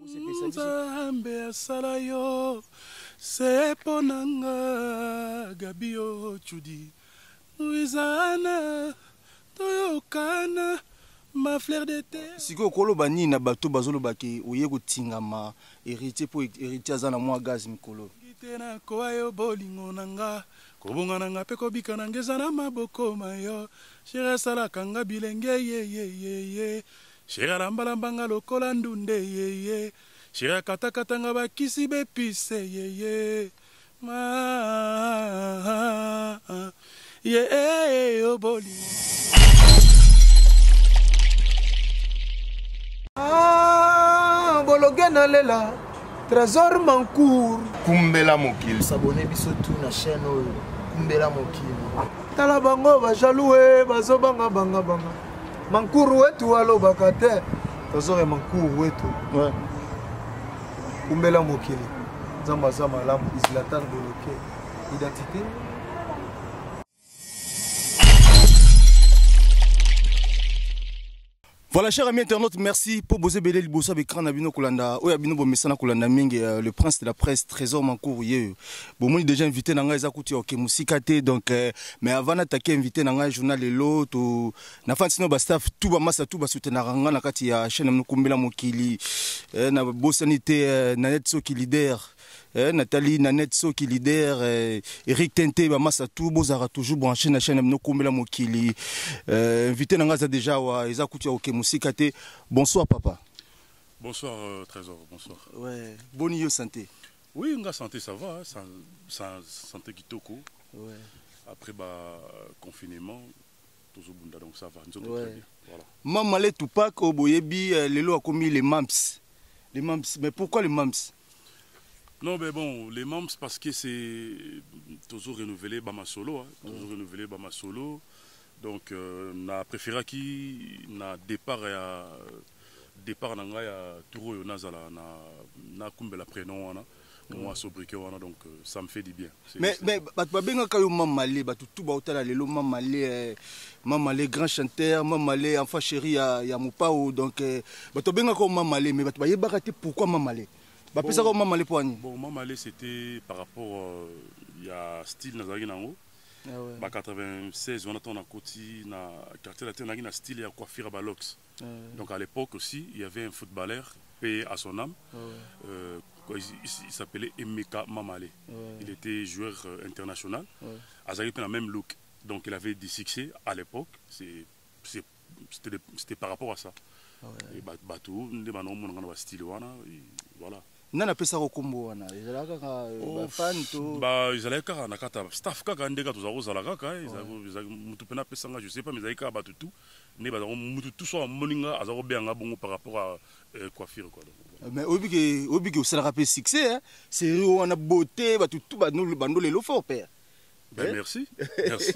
Nzambe asala yo sepo nanga Gabio Chudi Louisana toyokana ma fleur de terre. Siko kolo bani na bato bazolo baki oye kotingama héritier po héritier azana mwa gaz mikolo. Kitena ko ayo bolingo nanga kobonga nanga pe kobika nanga ezana maboko mayo shira sala kanga bilenge ye shira lambalambanga lokola ndunde ye shira katakatanga bakisi bepise ye ma ye bolingo. Bologena lela Trésor Mancour Kumbela Mokili. S'abonner biso tout na chaîne Kumbela Mokili. Tala bango ba jaloux bazo banga Mancour wetu alo bakate. Trésor Mancour wetu. Ouais. Kumbela Mokili. Zamba zama lamu Zlatan Boloké. Identité. Voilà, chers amis internautes, merci pour Bosé Belé Liboso avec Kranabino Kolanda. Oui, Abino Bomesana Kolanda Ming, le prince de la presse, Trésor Mancour. Bon, moi, déjà invité dans les akouti ok musikate donc mais avant d'attaquer invité dans le journal de l'autre, na fan sino ba staff tout ba massa tout ba soutenir ranga na kati ya chaîne Mnukumbela Mokili, na bosanité Nanette Soki leader. Nathalie Nanette Soki leader, Eric Tente Bamassa tout bozara toujours branché na chaîne Mnukumbela Mokili. Invité dans les déjà wa ezakouti ok musikate. Bonsoir papa. Bonsoir Trésor, bonsoir. Ouais, bonne yo santé. Oui, nga santé ça va, santé kitoko. Ouais. Après confinement, toujours bunda donc ça va, nous sommes ouais. Très bien. Voilà. Maman Tupac au boyebi lelo a commis les mams. Les mams, mais pourquoi les mams? Non mais bon, les mams parce que c'est toujours renouvelé Bama Solo, hein, toujours renouvelé Bama Solo. Donc na préféré qui na départ nanga ya Touro yo nazala na kumbela prénom wana moi sobriqué wana donc ça me fait du bien. Mais ba benga kayo mamalé ba tout ba otala lelo mamalé grand chanteur mamalé enfant chéri ya Mopao donc ba to benga ko mamalé mais ba yebaka te pourquoi mamalé ba pesa ko mamalé poani. Bon mamalé c'était par rapport il y a style nazaki nango. Ah ouais. Bah 96 on attend à côté na quartier latin na style ya coiffure balox. Donc à l'époque aussi il y avait un footballeur payé à son âme. Il s'appelait Emeka Mamalé. Il était joueur international. Azali a le même look. Donc il avait du succès à l'époque. C'était par rapport à ça. Et bateau, on style voilà. Nana pesa ko kombo wana ezala kaka ba fan to ba ezala kaka na kata staff kaka ndeka tozako zala kaka mutu pena pesa nga je sais pas mais ezala kaka batu tout ne ba mutu tout so moninga azako benga bongo par rapport à coiffure quoi. Mais obiki osala pe succès hein c'est wana beauté batu tout bando lelo fort père. Ben merci. Merci.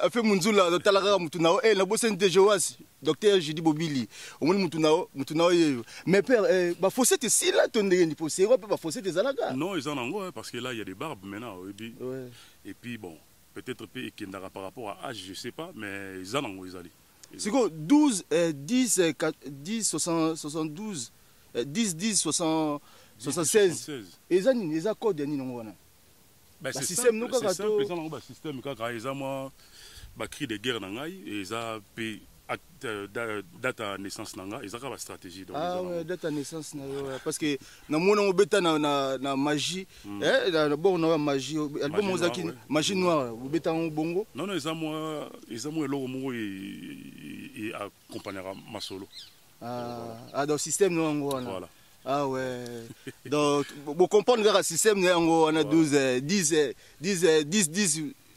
A fait munzula talaka mutu nao na bosente Joas docteur Jidi Bobili au moins mutu nao mais père ba fossette si là ton ni poser ba fossette zalaka non ils en ont parce que là il y a des barbes maintenant et puis bon peut-être peu ekendara par rapport à âge je sais pas mais ils en ont ils allient c'est quoi 12 10 10 72 10 10 76 ezani eza code ni ngona. C'est système nous simple, système cri de guerre et ça date à naissance nanga et ça va stratégie donc ah ouais date à naissance parce que na mona obeta na magie bon na magie album ozaki magie noire obeta bongo non ils ont moi logo mo et accompagnera ma solo ah dans système non voilà. Ah ouais. Donc, vous comprenez le système, on a 12, 10,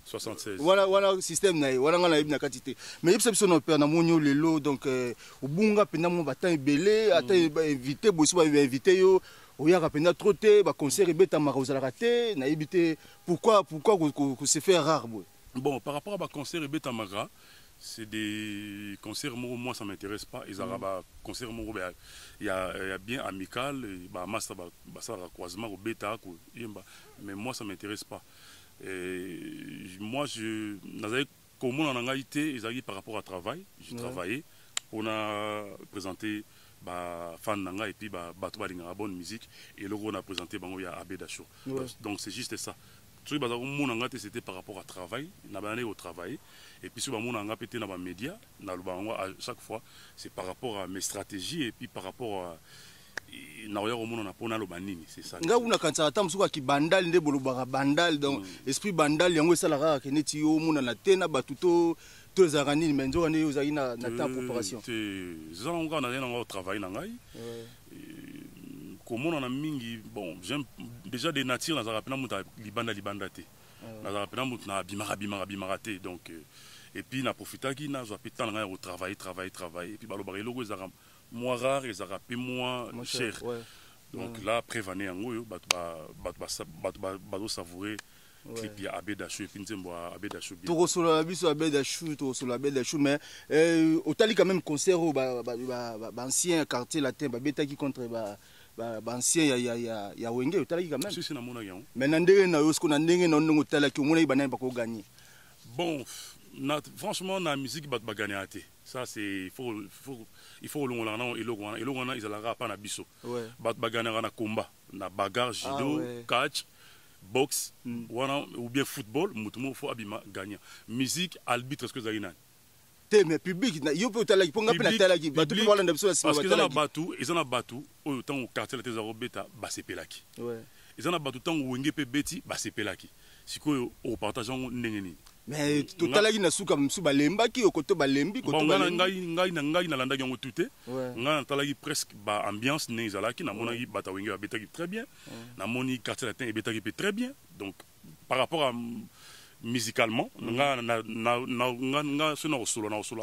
76. Voilà, système, voilà, on a une quantité. Mais il y a un peu de lelo, donc, au bunga, pendant que vous belé, invité, vous avez invité, vous avez trotté, vous concert, vous avez raté, pourquoi vous se fait rare? Bon, par rapport à concert, c'est des concerts moi ça m'intéresse pas ils ont concert il y a bien amical bah master ça croisement au bêta mais moi ça m'intéresse pas et moi je n'avais comment on a été ils arrivent par rapport à travail j'ai travaillé on a présenté fan nanga et puis bato balinga bonne musique et le on a présenté bango ya Abeda Show. Donc c'est juste ça. Tout bazako mon nanga c'était par rapport à travail, na bané au travail et puis sur mon nanga pété na ba média, na le bango à chaque fois c'est par rapport à mes stratégies et puis par rapport à na oya romona na pona lo banini c'est ça. Nga una kansa ta musuka ki bandal nde bolobaka bandal donc esprit bandal yango esalaka ke neti yo mona na tena batuto tous les années mais nzo ane ozaki na temps préparation. Ça on a na travail na ngai. Comment on a mingi bon j'aime déjà des natures dans la pena muta libanda te. Na la pena muta na bimara te donc et puis na profita ki na zo pétan na au travail et puis balobare logo ezara moins rare et ezara pe moins cher. Donc là prévané en yo bato savourer clip ya Abeda Show et puis nzembo Abeda Show bien. To solo biso Abeda Show mais otali quand même concert au ancien quartier latin beta qui contre ancien ya wenge otali quand même. C'est na mona yango. Mais na ndenge na yo sko na ndenge na ndongo tala ki mona ibana ba ko gagner. Bon franchement la musique bat gagner até. Ça c'est il faut long là non et long ils allera pas na biso. Bat gagner na combat, na bagarre, judo, catch, boxe, ou bien football, mutumo faut abima gagner. Musique arbitre ce que ça ina. Te mais public na yo peut tala ki ponga pena tala ki batu wala ndabiso parce que ils en a battu au temps au quartier la tezaro beta ba sepelaki. Ils en a battu temps wenge pe beti ba sepelaki. Siko au partage ndenge ni. Mais totalaki na suka msu balembaki okoto balembi koto ngai na landa yango tuté ngai talaki presque ba ambiance ne ezalaki na monaki bata wenge ba betaki très bien na moni quartier latin et betaki très bien donc par rapport à musicalement nga solo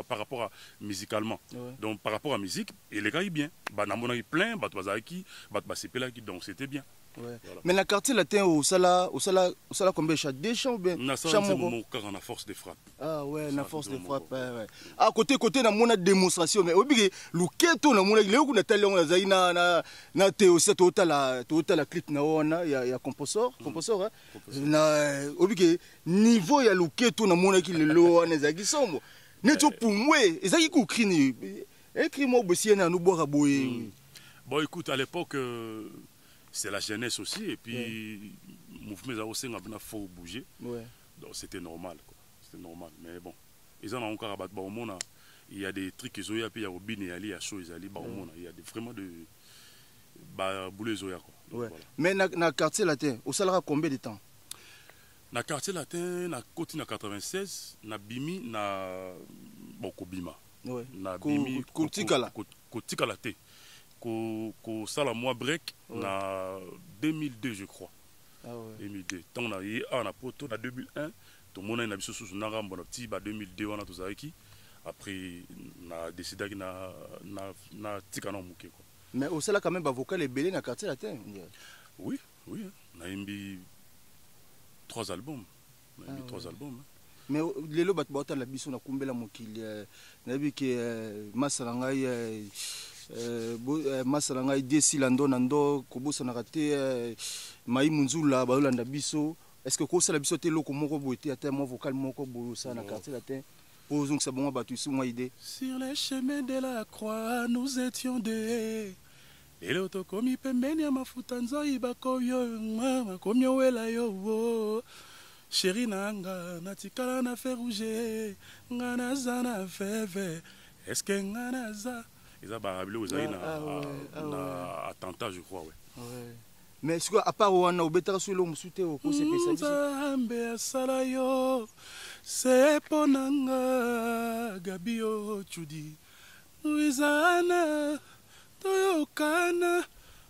par rapport à musicalement donc par rapport à musique et les gars bien ba na monaki plein bat bazaki bat basepelaki donc c'était bien. Voilà. Mais la quartier latin au sala combien chaque deux champs ou bien na force de frappe. Ah ouais, na force de frappe ouais. À côté na mona démonstration mais obigi luketo na mona ile ku na tali on za na te aussi total la clip na ona ya composor na obigi niveau ya luketo na mona ki lelo na za gisomo neto pumwe ezaki ku krini écrit mo bosie na no boka boye. Bon écoute à l'époque c'est la jeunesse aussi et puis mouvement aussi on a faut bouger donc c'était normal quoi, c'était normal mais bon ils en ont encore à battre au monde il y a des trucs ils ont eu puis il y a Robin et Ali à chaud ils allaient au monde il y a vraiment de bouler zoya quoi. Mais na quartier latin au salara combien de temps na quartier latin na côté na 96 na bimi na bokobima na bimi kotikala te ko sala mois break na 2002 je crois. 2002 tant on a eu un poto na 2001 tout le monde a biso sous na rambo na petit ba 2002 on a tous avec après na décidé que na tikana muke quoi. Mais au sala quand même ba vocal et belé na quartier latin. Oui na imbi 3 albums. Mais lelo bat bota la biso na kumbela mokili na bi ke masalangai masalanga idesi lando nando kobosa na raté mai munzula ba olanda biso est-ce que ko sala biso te loko moko boité ata mo vocal moko bosa na quartier latin posons que ça bon batu sur moi idée sur les chemins de la croix nous étions deux et l'auto komi pembeni ya mafuta nzoi bakoyo mama komi wela yo chéri nanga natikala na fer rouge ngana zana veve est-ce que ngana za ils ont barabé aux na attentat je crois mais est-ce que à part on a obéta sur le musute au conseil ambe salayo c'est ponanga gabio chudi uizana toyokana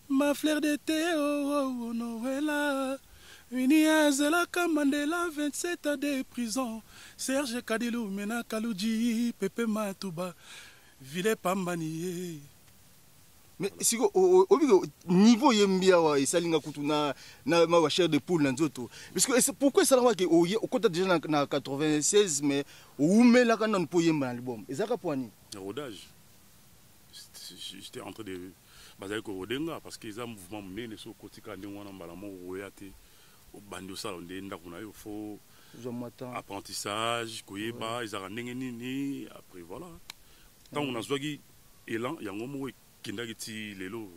ma fleur d'été oh Noëlla Uniazela Kamandela 27 ans de prison Serge Kadilou Mena Kalouji Pepe Matouba Ville Pambani. Mais si au niveau yembia wa isalinga kutuna na ma chair de poule nzoto parce que pourquoi ça va que au côté déjà na 96 mais ou mais là quand on peut yemba l'album ezaka poani rodage j'étais en train de baser ko rodenga parce que ça mouvement mené sur côté quand on wana mbala mo royate au bandio sala ndenda kuna il faut apprentissage koyeba ezaka ndenge nini après voilà. tant on a zwagi élan yango mo kindaki ti lelo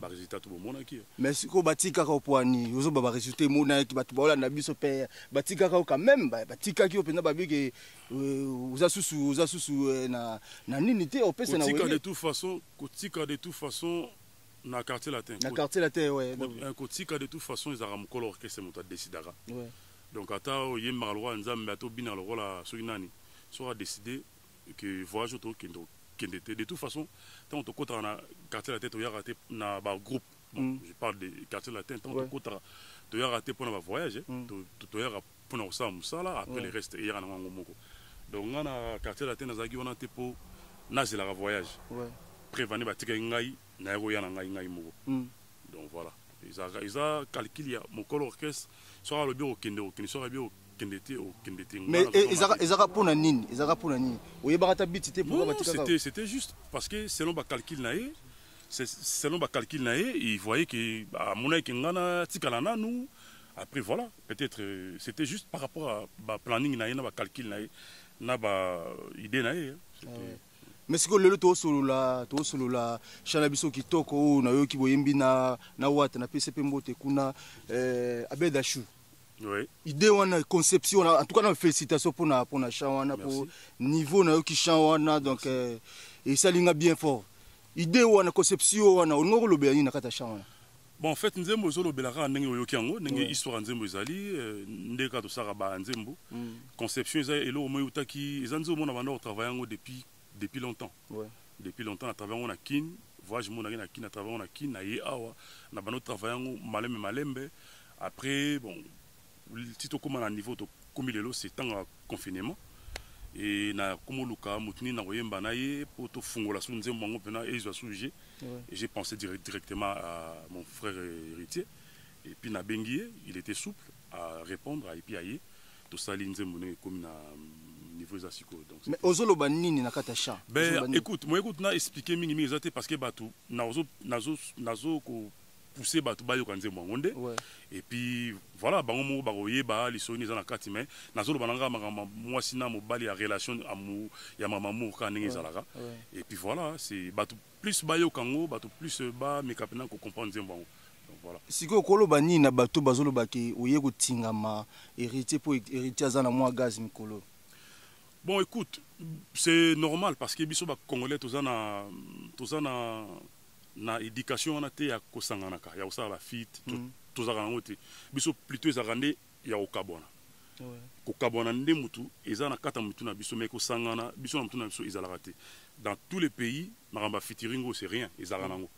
ba résultat tout bonaki mais siko batika ka opwani ozo ba résultat mona ki batu ba na biso pe batika ka quand même batika ki opena ba bige uza susu na nini te opesa na kotika de toute façon na quartier latin ouais kotika de toute façon ils ont mukolo orchestre moto décidera ouais donc ata yemba lwa nzambe ato bina le rôle sur nani soit décidé que voyage auto kendo de toute façon tant on côté na quartier latin to ya raté na ba groupe je parle de quartier latin tant on côté to ya raté pour na voyage to ya pour na ça musala après le reste ya na ngomoko donc na quartier latin na zagi on a te pour na zela voyage ouais prévenir ba tika ngai na yego ya na ngai moko donc voilà ils a calculé mon col orchestre soit le bureau kendo soit le bureau mais ezaka pona nini oyebaka ta biti te pour batika c'était juste parce que selon ba calcul nae il voyait que à mon avis ngana tikala nanu après voilà peut-être c'était juste par rapport à ba planning nae na ba calcul nae na ba idée nae mais siko lelo to solola chana biso kitoko na yo ki boyembi na wata na PCP mbote kuna Abeda Chou. Oui. Idée wana conception en tout cas na félicitations pour na chawana pour niveau na yo ki chawana donc et ça linga bien fort. Idée wana conception wana onoko lobela na kata chawana. Bon en fait nzembo zo lobela ka ndenge oyoki yango ndenge histoire nzembo ezali ndeka to sara ba nzembo conception eza elo mo utaki ezanzo mona bana travailler yango depuis longtemps. Ouais. Depuis longtemps, à travers on a kin, voyage mon na kin à travers on a kin na ye awa, na bano travaillant malembe. Après bon, tito comme à niveau de comme lelo c'est un confinement et na comme luka mutni na oyemba na ye pour to fungola so nzembo ngo pena et sujet. Et j'ai pensé directement à mon frère héritier et puis na bengié, il était souple à répondre à epi tout ça nzembo comme na niveau zasiko donc mais ozolo banini na kata cha ben écoute na expliquer mingi exactement parce que batu nazo ko pousser batu ba yo kanze mwangonde et puis voilà bango mo ba oyeba lisoni za na kati mais nazolo bananga moi sina mobali ya relation amu ya mama mo ka ndenge zalaka et puis voilà c'est batu plus ba yo kango batu plus ba mekapena ko comprendre nzembo bango. Voilà. Si vous avez bani na bateau bazolo baki oye ko tingama héritier pour héritier azana moi gaz mikolo. Bon écoute, c'est normal parce que biso ba congolais tozana na éducation on a té ya kosangana ka ya osala la fit tozaka ngote biso plutôt ezarande ya okabona. Ouais. Kokabona nde mutu ezana kata mutu na biso mais kosangana biso na mutu na biso ezalaka te. Dans tous les pays maramba fitiringo c'est rien ezarana ngo.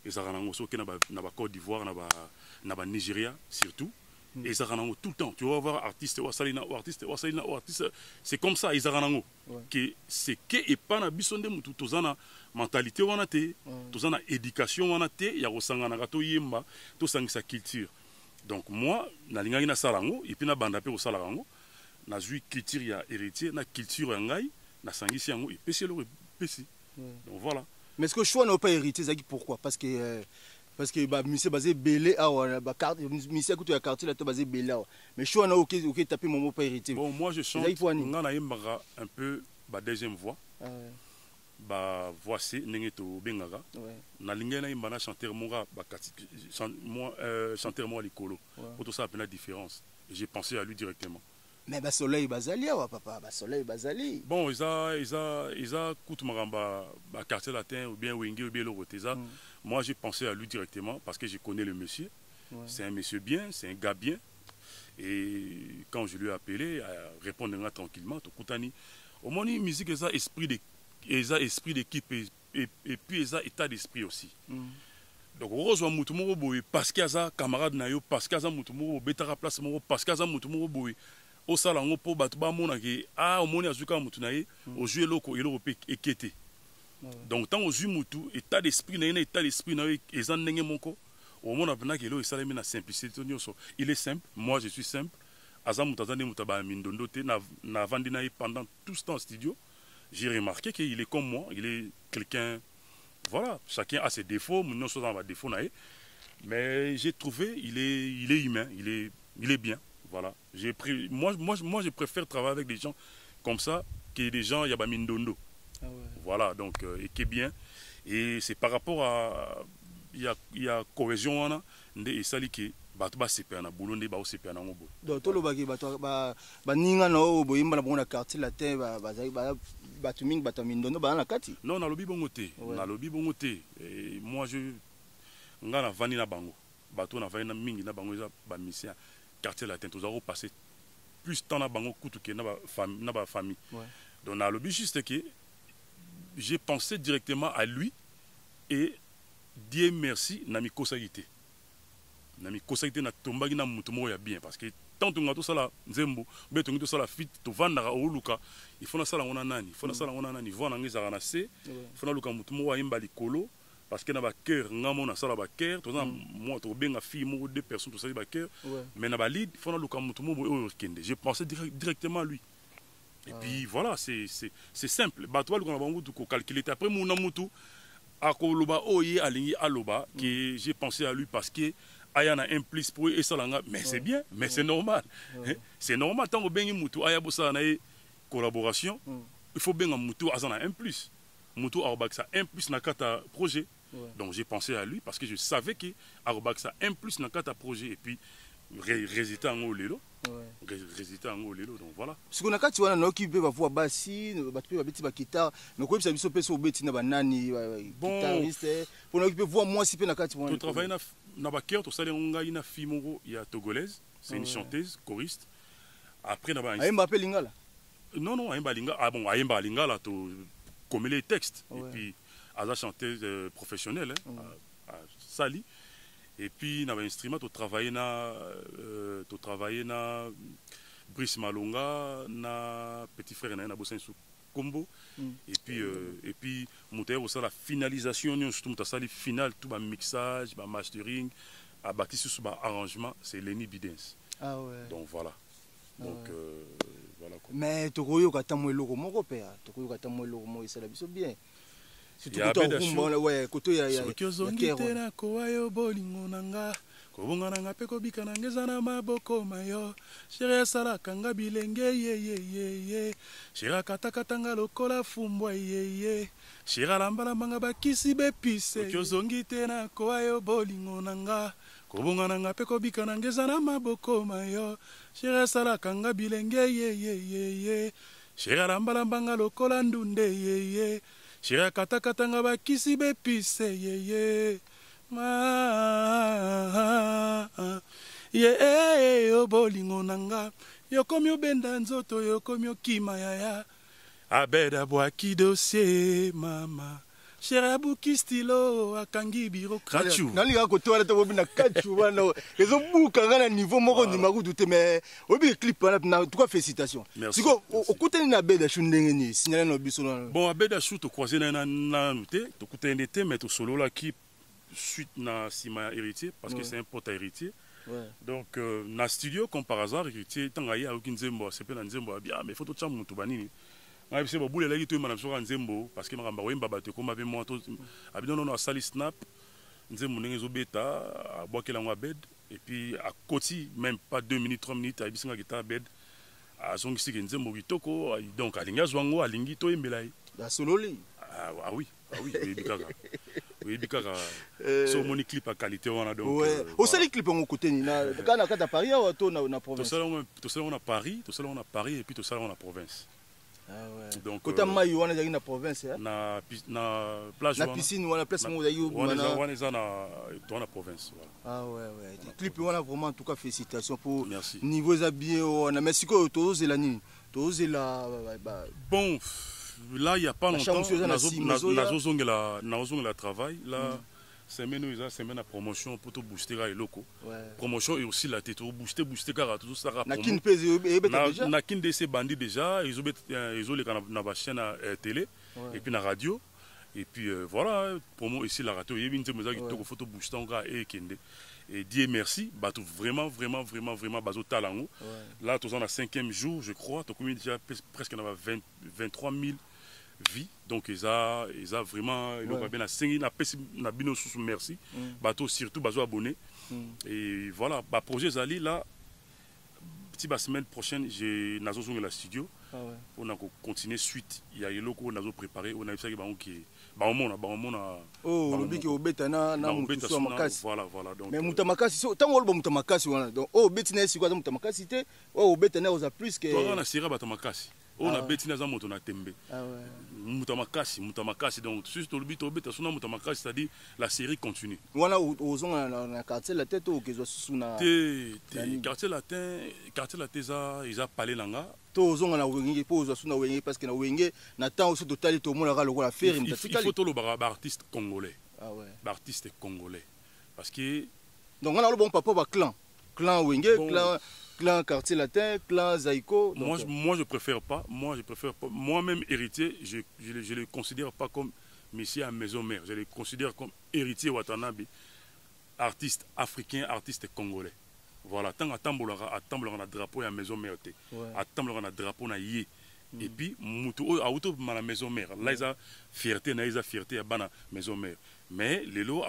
Et ça rend aussi na ba Côte d'Ivoire na ba Nigeria surtout et ça rend tout le temps tu vas voir artiste c'est comme ça ils rend que c'est que et pas na bisonde mutu tozana mentalité wana te tozana éducation wana te ya kosangana ka to yemba to sangisa culture donc moi na lingaki na salango et puis na banda pe ko salango na zui culture ya héritier na culture ngai na sangisi yango et pesi le pesi donc voilà. Mais est-ce que choix n'a pas hérité ça pourquoi parce que bah monsieur basé belé ah bah carte monsieur écoute la carte là tu basé belé mais choix n'a OK taper mon mot pas hérité. Bon moi je chante ngana yembaka un peu ba deuxième voix ba voici nengeto bengaka na lingena imbana chanteur monga ba moi chanteur moi likolo pour tout ça la différence et j'ai pensé à lui directement. Mais ba soleil bazali wa papa ba soleil bazali bon ils coûte maramba ba quartier latin ou bien wenge ou bien le roteza. Moi j'ai pensé à lui directement parce que je connais le monsieur. C'est un monsieur bien, c'est un gars bien et quand je lui ai appelé à répondre tranquillement to kutani au moins musique ça esprit d'équipe et puis ça état d'esprit aussi. Donc heureusement mutu moko boy parce qu'il y a ça camarade na yo parce qu'il y a ça mutu moko betara place moko parce qu'il y a ça mutu moko boy au salon po batu ba mona ke ah omoni azuka mutu na ye au jouer loko eloko pe ekete donc tant au mutu état d'esprit na état d'esprit na ezan ndenge moko au mona bana ke lo esalemi na simplicité nyonso il est simple moi je suis simple azam mutazane mutaba mindondo te na vandi na pendant tout ce temps en studio j'ai remarqué qu'il est comme moi il est quelqu'un voilà chacun a ses défauts nous sommes dans défauts na mais j'ai trouvé il est humain il est bien. Voilà, j'ai pris moi je préfère travailler avec des gens comme ça que des gens yabamindondo. Voilà, donc, et qui est bien. Et c'est par rapport à. Il y a cohésion, et ça, qui bato ba CPA na boulot ba CPA na ngobo. Donc tout le bagi bato ba ninga no boyimba na bona quartier latin ba bato mingi bato mindono ba na kati. Non, na lobi bongo te. Na lobi bongo te. Et moi je nga na vani na bango. Bato na vani na mingi na bango ba mission quartier latin tous a passé plus temps na bango kutu ke na ba famille. Donc na lobi juste que j'ai pensé directement à lui et Dieu merci na mi kosagité. Na mi kosagité na tombagi na mutu mo ya bien parce que tant que ngato sala nzembo be to ngito sala fit to vandaka oluka il faut na sala ngona nani il faut na sala ngona nani vona ngizaka na se il faut na luka mutu mo wa imba likolo parce que na ba cœur ngamo na sala ba cœur to na mo to benga fille mo deux personnes to sala ba cœur mais na ba lead il faut na luka mutu mo o kende j'ai pensé directement à lui. Et puis voilà, c'est simple. Bato luka na bango to ko calculer après mo na mutu akoloba oye alingi aloba que j'ai pensé à lui parce que ayana un plus pour et ça mais c'est bien, mais c'est normal. C'est normal tant que bengi mutu aya bosa na collaboration, il faut benga mutu azana un plus. Mutu arobaksa un plus na kata projet. Donc j'ai pensé à lui parce que je savais que arobaksa un plus na kata projet et puis résultat en lelo. Résultat en lelo, donc voilà. Ce qu'on a quand tu vois na ki be ba voix bassi, ba tu ba beti ba guitare, mais ko bisa biso peso beti na banani guitariste, pour na ki be voix moi si pe na kati tu travailles na ba cœur to sala nga ina fille ya togolaise, c'est une chanteuse, choriste. Après na ba ayemba pe lingala. Non, ayemba lingala. Ah bon, ayemba lingala to comme les textes et puis à chanteuse professionnelle Sali. Et puis na ba instrument to travailler na Brice Malonga na petit frère na Bosensu Combo et puis monter aussi la finalisation nous tout ta salle finale tout ba mixage ba mastering à bâtir sur ba arrangement c'est Lenny Bidens. Donc voilà. Donc voilà quoi. Mais to koyo ka tamwe loko moko pe to koyo ka tamwe loko mo isala biso bien. Surtout koto ya na koayo bolingo nanga kobonga nanga pe kobika na ngeza na maboko mayo chere sala kanga bilenge ye shira katakatanga lokola fumbwa ye shira lambala manga bakisi bepise kyozongi te na koayo bolingo nanga kobonga nanga pe kobika na ngeza na maboko mayo chere sala kanga bilenge ye shira lambala manga lokola ndunde ye shira katakatanga bakisi bepise ye bolingo nanga yokomi obenda nzoto yokomi okima yaya abeda bwaki dossier mama shira buki stilo akangi biro krachu nali ga kotola to bobina kachu wana ezo buka ngana niveau moko ndima kudute mais obi clip na tout cas félicitations siko okuteni na beda shu ndenge ni signala no biso bon abeda shu to croiser na noté to kuteni te mais to solo la qui suite na sima héritier parce que c'est un pote héritier. Donc na studio comme par hasard héritier tanga ya okinzembo c'est pe na nzembo bien mais photo tchamu to banini ngai bise bobule la gitu mana soka nzembo parce que makamba wemba bato ko mabe moi to abi non sali snap nzembo ndenge zo beta abwakela ngwa bed et puis à côté même pas 2 minutes 3 minutes abi singa guitare bed azongisi ke nzembo kitoko donc alinga zwango alingi to embelai da sololi oui bikaka oui bikaka so moni clip à qualité wana donc au sali clip en côté ni na kana kata Paris ou to na province to sala on a Paris et puis to sala on a province. Donc kota mai wana zaki na province na plage na piscine wana place mo zaki wana za na province clip wana vraiment en tout cas félicitations pour niveau za bien wana merci ko to zelani to zela bon. Là, il n'y a pas longtemps, la travail. Là, semaine à promotion pour tout booster les locaux. Promotion et aussi la tête, booster car tout ça. Na kin de ces bandits déjà, ils ont les chaîne à télé et puis la radio. Et puis voilà, promo ici la radio. Il y a une photo booster et kende. Et Dieu merci, bateau vraiment bateau talango. Là, tous on a 5e jour, je crois. Donc déjà presque 23 000 vie donc ils a vraiment il va bien à 5 na bino sous merci bateau surtout bateau abonné et voilà bah projet Zali là petit semaine prochaine j'ai nazo la studio on a continué suite il y a eloko on a préparé on a fait ba qui ba on a oh le biki obeta na mutu so makasi voilà donc mais mutu makasi so tango lo mutu makasi wana donc oh beti na sikwa mutu makasi te oh obeta na oza plus que on a sira ba makasi on a beti na za moto na tembe mutu makasi donc juste le but obeta so na mutu makasi c'est-à-dire la série continue wana ozonga na quartier la tête o kezo susuna quartier latin za ils a parlé langa to ozonga na wenge po ozo suna wenge parce que na wenge na temps aussi totali to mona lo la faire il faut to le artiste congolais artiste congolais parce que donc on a le bon papa ba clan wenge clan quartier latin clan zaiko moi je préfère pas moi-même héritier je le considère pas comme monsieur à maison mère je le considère comme héritier Watanabe artiste africain artiste congolais. Voilà, tant à na drapeau à maison mère, à na drapeau na yé. Et puis, mutu a auto na maison mère. Là, ils a fierté à bana maison mère. Mais les lots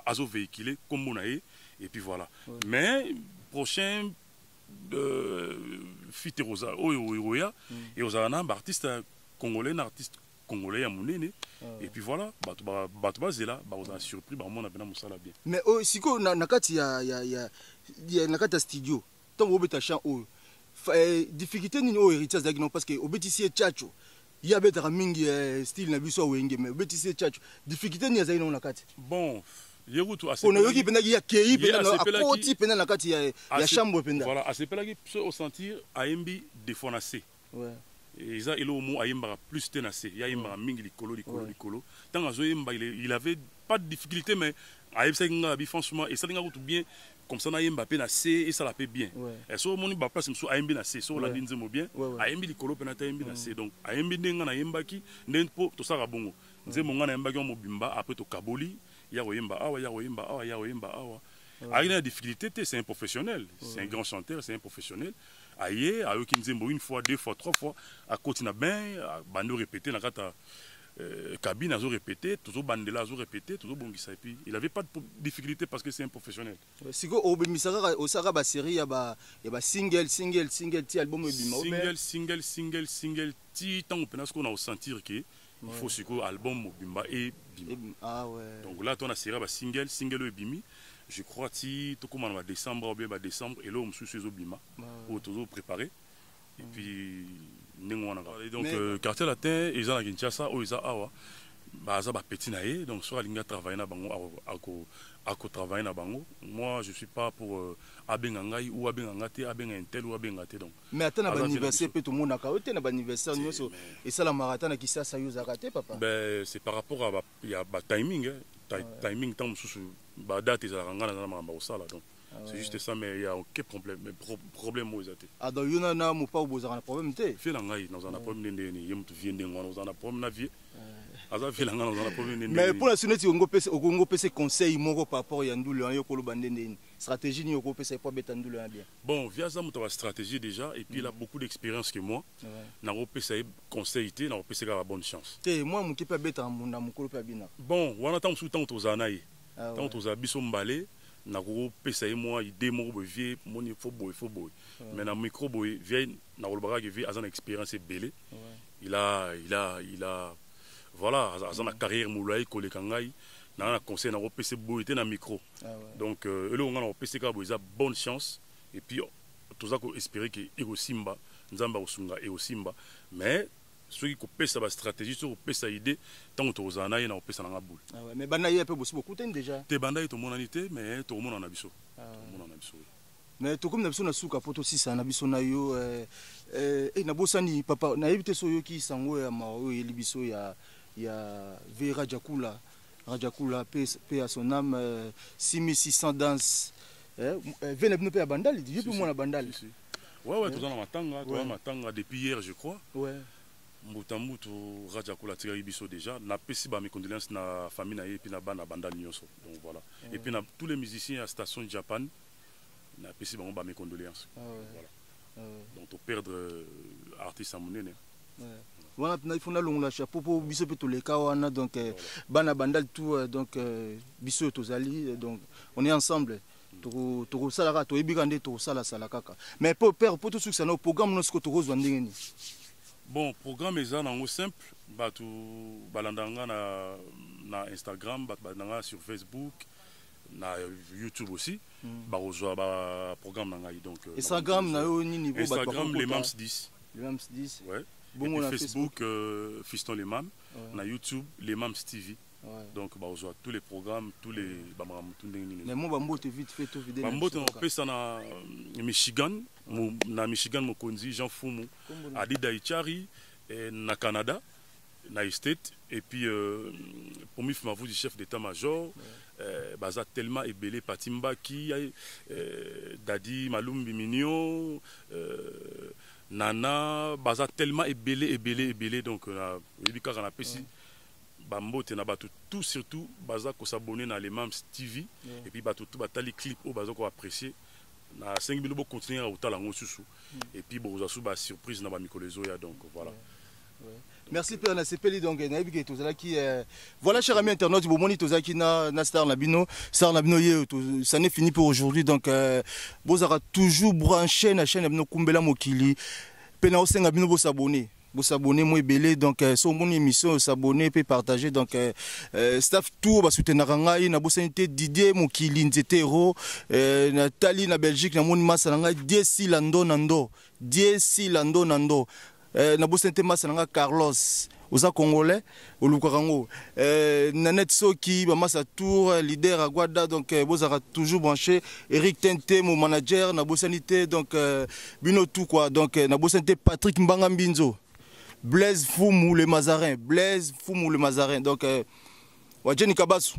azo véhiculé comme on a et puis voilà. Mais prochain fite rosa oya et aux artiste congolais à monene et puis voilà batu zela ba on a surpris ba on a bien musala bien mais siko na kati ya nakata studio tant obeta chant o difficulté ni o héritage d'agnon parce que obetisi chacho ya beta mingi style na biso wenge mais obetisi chacho difficulté ni azali na kati bon yerutu assez on yoki pena ya kei pena na akoti pena na kati ya chambre pena voilà assez qui au sentir AMB défonacé et ça il au mot ayemba plus tenacé ya yemba mingi likolo tant azoyemba il avait pas de difficulté mais ayebsa nga bi franchement et ça nga tout bien comme ça na yemba pe na C et ça la paie bien et so moni ba place mso ayembi na C so la dinze mo bien ayembi likolo pe na ayembi na C donc ayembi ndenga na yemba ki ndempo to saka bongo nzemo nga na yemba ki mo bimba après to kaboli ya yemba awa avec la difficulté c'est un professionnel c'est un grand chanteur c'est un professionnel aye ayoki nzembo une fois deux fois trois fois à côté na ben bando répéter na kata cabine azo répéter toujours bandela azo répéter toujours bongisa et puis il avait pas de difficulté parce que c'est un professionnel siko obemisaka osaka ba série ya ba single ti album ebima single ti tant penas qu'on a sentir que il faut siko album mobimba et ah ouais donc là on a série ba single ebimi je crois ti to comment on va décembre ou bien décembre et là on sous ces obima ou toujours préparé et puis donc quartier latin ils ont Kinshasa ou ils ont awa baza ba petit naé donc soit linga travailler na bango ako travailler na bango moi je suis pas pour abengangai ou abengangate abengantel ou abengate donc mais attends ba anniversaire peut tout monde na kaote na ba anniversaire nyoso et ça la marathon na Kinshasa yo zakate papa ben c'est par rapport à ba timing timing tant sous ba date za ngana na mamba osala donc c'est juste ça mais il y a aucun problème aux athées ah donc yona na mo pas oboza na problème te fait la ngai dans un problème ndeni yem tu viens ndengwa dans un problème na vie aza fait la ngai dans un problème ndeni mais pour la sonnetie on go pese conseil moko par rapport ya ndulu yo ko lo bandeni stratégie ni ko pese pour beta ndulu bien bon via ça muta stratégie déjà et puis il a beaucoup d'expérience que moi na ko pese conseil té na ko pese ka bonne chance té moi mon ki pa beta munda mukolo pa bina bon wana tant sous tant tozana yi tant tozabiso mbale na ko pesa moi idée moko vie moni faut boy mais na micro boy vient na ko baraga vie azana expérience belé il a voilà azana carrière moulay koleka ngai na conseil na ko pesa boy té na micro donc elo nga na ko pesa ka boy za bonne chance et puis toza ko espérer que ego simba nzamba osunga e osimba mais ceux qui pesa ba stratégie sur pesa idée tant to zana na pesa na boule mais bana y a peu beaucoup déjà te banda to monanité mais to mona na biso mais to comme na biso na suka poto 6 na biso na yo na bosani papa na yebite so yo ki sango ya ma yo libiso ya Vera Jakula paix à son âme 6600 danse venez nous payer bandali depuis moi na bandali ouais tout dans matanga depuis hier je crois Mutambutu Rajakula Tigari Biso déjà n'a pas si mes condoléances na famille na et puis na bana bandal nyonso donc voilà et puis na tous les musiciens à station Japan n'a pas si mes condoléances voilà donc to perdre artiste à monene voilà il faut na longa chapeau pour biso pe to le kawana donc bana bandal tout donc biso tozali donc on est ensemble to salara to ebikande to sala kaka mais pour père pour tout ce que ça no programme no ce que to rozwa ndengeni Bon, programme est en simple. Batu balandanga na Instagram, balandanga sur Facebook, na YouTube aussi. Bah programme nanga donc. Instagram na yo ni niveau Instagram les Mams 10. Les Mams 10. Ouais. Bon, et puis Facebook Fiston les Mams. Na YouTube les Mams TV. Donc bah tous les programmes, tous les mais moi bambo te vite fait tout vidéo. Bambo on fait ça na Michigan, na Michigan Mokonzi Jean Fumu, Adi Daichari na Canada, na State et puis pour moi du chef d'état-major baza tellement ébélé Patimba qui Dadi Malumbi Mignon Nana baza tellement ébélé donc on a pesi Bambo te na batu tout surtout baza ko s'abonner na les Mams TV et puis batu tout batali clip au baza ko apprécier na 5000 bo continuer à otala ngo susu et puis bo za su ba surprise na ba mikolezo ya donc voilà. Merci Père Nasepeli donc nayebi ke tozala ki voilà chers amis internautes bo moni tozaki na Star Nabino ye ça n'est fini pour aujourd'hui donc bozara toujours branché na chaîne Nabino Kumbela Mokili pena osenga bino bo s'abonner. Vous s'abonner moi belé donc sur mon émission s'abonner puis partager donc staff tout va soutenir ngai na bosente Didier Mokili Nzetero Nathalie na Belgique na mon massa ngai Diesi Lando Nando na bosente massa ngai Carlos oza congolais olukarango Nanette Soki ba massa tour leader à Guada donc bozara toujours branché Eric Tente mon manager na bosanité donc bino tout quoi donc na bosente Patrick Mbanga Mbinzo Blaise Foumou le Mazarin donc Wadjeni Kabasu